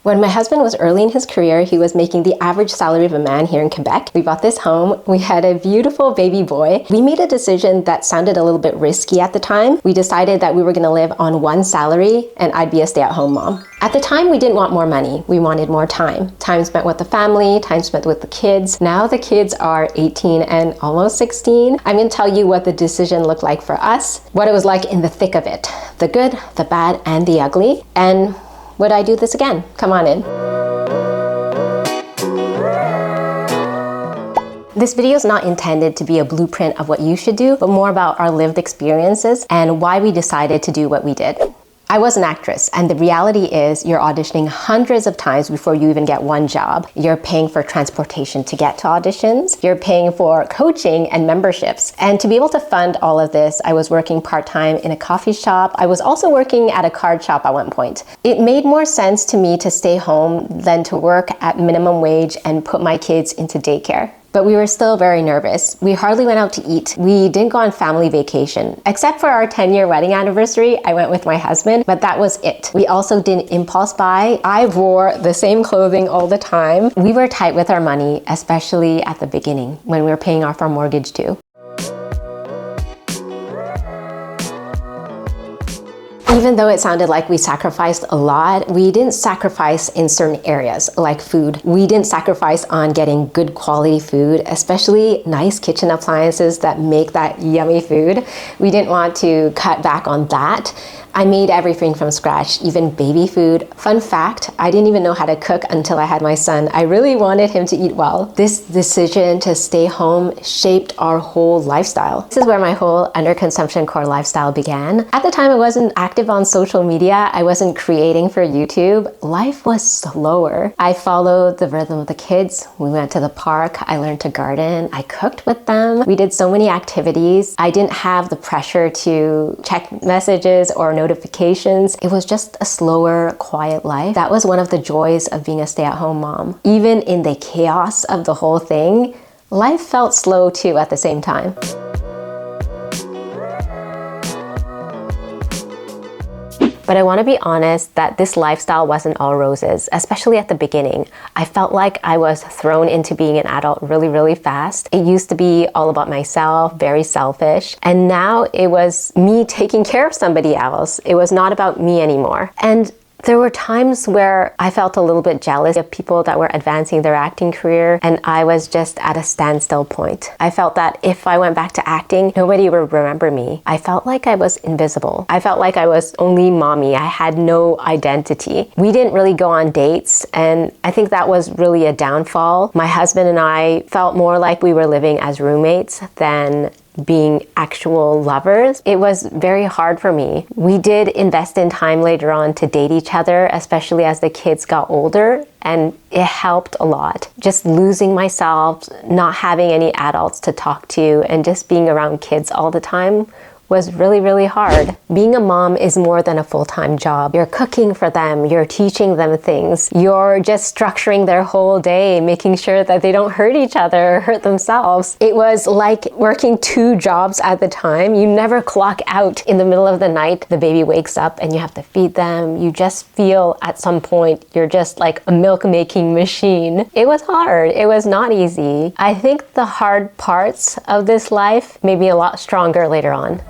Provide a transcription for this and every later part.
When my husband was early in his career, he was making the average salary of a man here in Quebec. We bought this home. We had a beautiful baby boy. We made a decision that sounded a little bit risky at the time. We decided that we were going to live on one salary and I'd be a stay-at-home mom. At the time, we didn't want more money. We wanted more time. Time spent with the family, time spent with the kids. Now the kids are 18 and almost 16. I'm going to tell you what the decision looked like for us, what it was like in the thick of it, the good, the bad, and the ugly. And would I do this again? Come on in. This video is not intended to be a blueprint of what you should do, but more about our lived experiences and why we decided to do what we did. I was an actress, and the reality is you're auditioning hundreds of times before you even get one job. You're paying for transportation to get to auditions. You're paying for coaching and memberships. And to be able to fund all of this, I was working part-time in a coffee shop. I was also working at a card shop at one point. It made more sense to me to stay home than to work at minimum wage and put my kids into daycare. But we were still very nervous. We hardly went out to eat. We didn't go on family vacation. Except for our 10-year wedding anniversary, I went with my husband, but that was it. We also didn't impulse buy. I wore the same clothing all the time. We were tight with our money, especially at the beginning when we were paying off our mortgage too. Even though it sounded like we sacrificed a lot, we didn't sacrifice in certain areas like food. We didn't sacrifice on getting good quality food, especially nice kitchen appliances that make that yummy food. We didn't want to cut back on that. I made everything from scratch, even baby food. Fun fact, I didn't even know how to cook until I had my son. I really wanted him to eat well. This decision to stay home shaped our whole lifestyle. This is where my whole underconsumption core lifestyle began. At the time, I wasn't active on social media. I wasn't creating for YouTube. Life was slower. I followed the rhythm of the kids. We went to the park. I learned to garden. I cooked with them. We did so many activities. I didn't have the pressure to check messages or notifications. It was just a slower, quiet life. That was one of the joys of being a stay-at-home mom. Even in the chaos of the whole thing, life felt slow too at the same time. But I want to be honest that this lifestyle wasn't all roses, especially at the beginning. I felt like I was thrown into being an adult really, really fast. It used to be all about myself, very selfish. And now it was me taking care of somebody else. It was not about me anymore. And there were times where I felt a little bit jealous of people that were advancing their acting career, and I was just at a standstill point. I felt that if I went back to acting, nobody would remember me. I felt like I was invisible. I felt like I was only mommy. I had no identity. We didn't really go on dates, and I think that was really a downfall. My husband and I felt more like we were living as roommates than being actual lovers. It was very hard for me. We did invest in time later on to date each other, especially as the kids got older, and it helped a lot. Just losing myself, not having any adults to talk to, and just being around kids all the time was really, really hard. Being a mom is more than a full-time job. You're cooking for them, you're teaching them things, you're just structuring their whole day, making sure that they don't hurt each other or hurt themselves. It was like working 2 jobs at the time. You never clock out. In the middle of the night, the baby wakes up and you have to feed them. You just feel at some point you're just like a milk-making machine. It was hard. It was not easy. I think the hard parts of this life made me a lot stronger later on.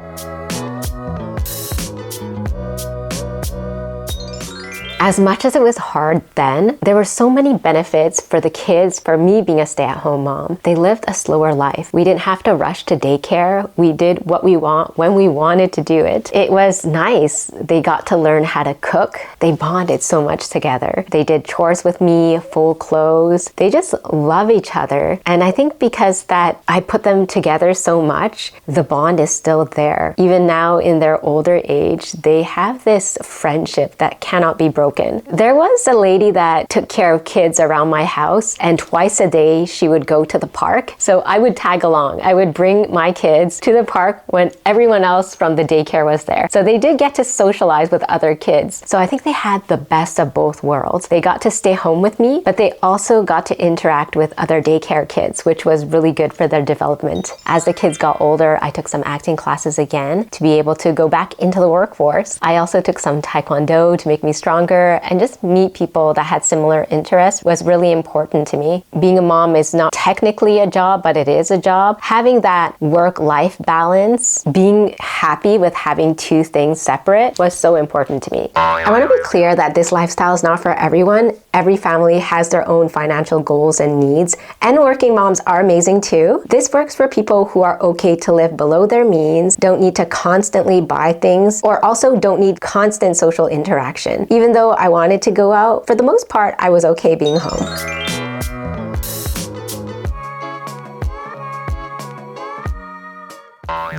As much as it was hard then, there were so many benefits for the kids, for me being a stay-at-home mom. They lived a slower life. We didn't have to rush to daycare. We did what we want when we wanted to do it. It was nice. They got to learn how to cook. They bonded so much together. They did chores with me, full clothes. They just love each other. And I think because that I put them together so much, the bond is still there. Even now in their older age, they have this friendship that cannot be broken. There was a lady that took care of kids around my house, and twice a day she would go to the park. So I would tag along. I would bring my kids to the park when everyone else from the daycare was there. So they did get to socialize with other kids. So I think they had the best of both worlds. They got to stay home with me, but they also got to interact with other daycare kids, which was really good for their development. As the kids got older, I took some acting classes again to be able to go back into the workforce. I also took some Taekwondo to make me stronger. culture and just meet people that had similar interests was really important to me. Being a mom is not technically a job, but it is a job. Having that work-life balance, being happy with having two things separate was so important to me. I want to be clear that this lifestyle is not for everyone. Every family has their own financial goals and needs, and working moms are amazing too. This works for people who are okay to live below their means, don't need to constantly buy things, or also don't need constant social interaction. Even though I wanted to go out, for the most part, I was okay being home.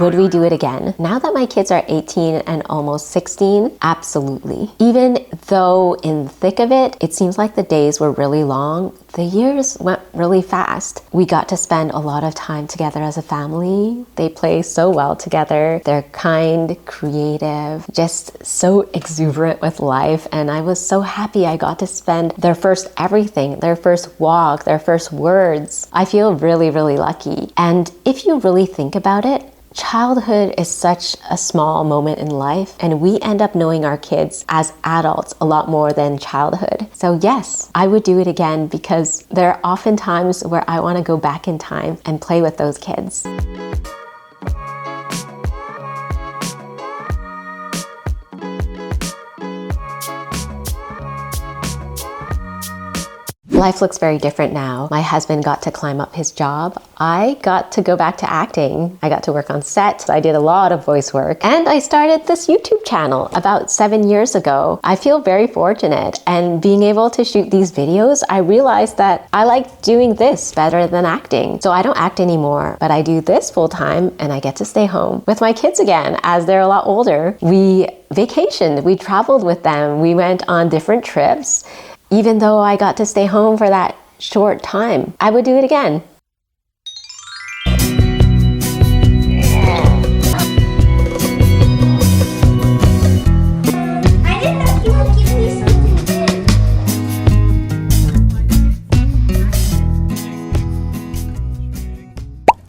Would we do it again? Now that my kids are 18 and almost 16, absolutely. Even though in the thick of it, it seems like the days were really long, the years went really fast. We got to spend a lot of time together as a family. They play so well together. They're kind, creative, just so exuberant with life. And I was so happy I got to spend their first everything, their first walk, their first words. I feel really, really lucky. And if you really think about it, childhood is such a small moment in life, and we end up knowing our kids as adults a lot more than childhood. So yes, I would do it again because there are often times where I want to go back in time and play with those kids. Life looks very different now. My husband got to climb up his job. I got to go back to acting. I got to work on set. I did a lot of voice work. And I started this YouTube channel about 7 years ago. I feel very fortunate. And being able to shoot these videos, I realized that I like doing this better than acting. So I don't act anymore, but I do this full time and I get to stay home with my kids again as they're a lot older. We vacationed, we traveled with them. We went on different trips. Even though I got to stay home for that short time, I would do it again. I didn't know you would give me something good.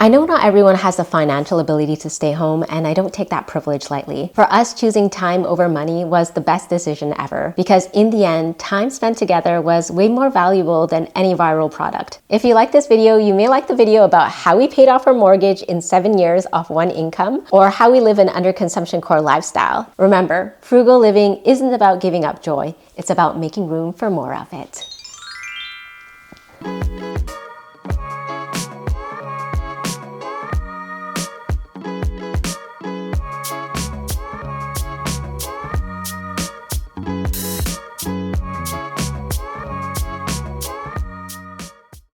I know not everyone has the financial ability to stay home, and I don't take that privilege lightly. For us, choosing time over money was the best decision ever, because in the end, time spent together was way more valuable than any viral product. If you like this video, you may like the video about how we paid off our mortgage in 7 years off one income, or how we live an underconsumption core lifestyle. Remember, frugal living isn't about giving up joy, it's about making room for more of it.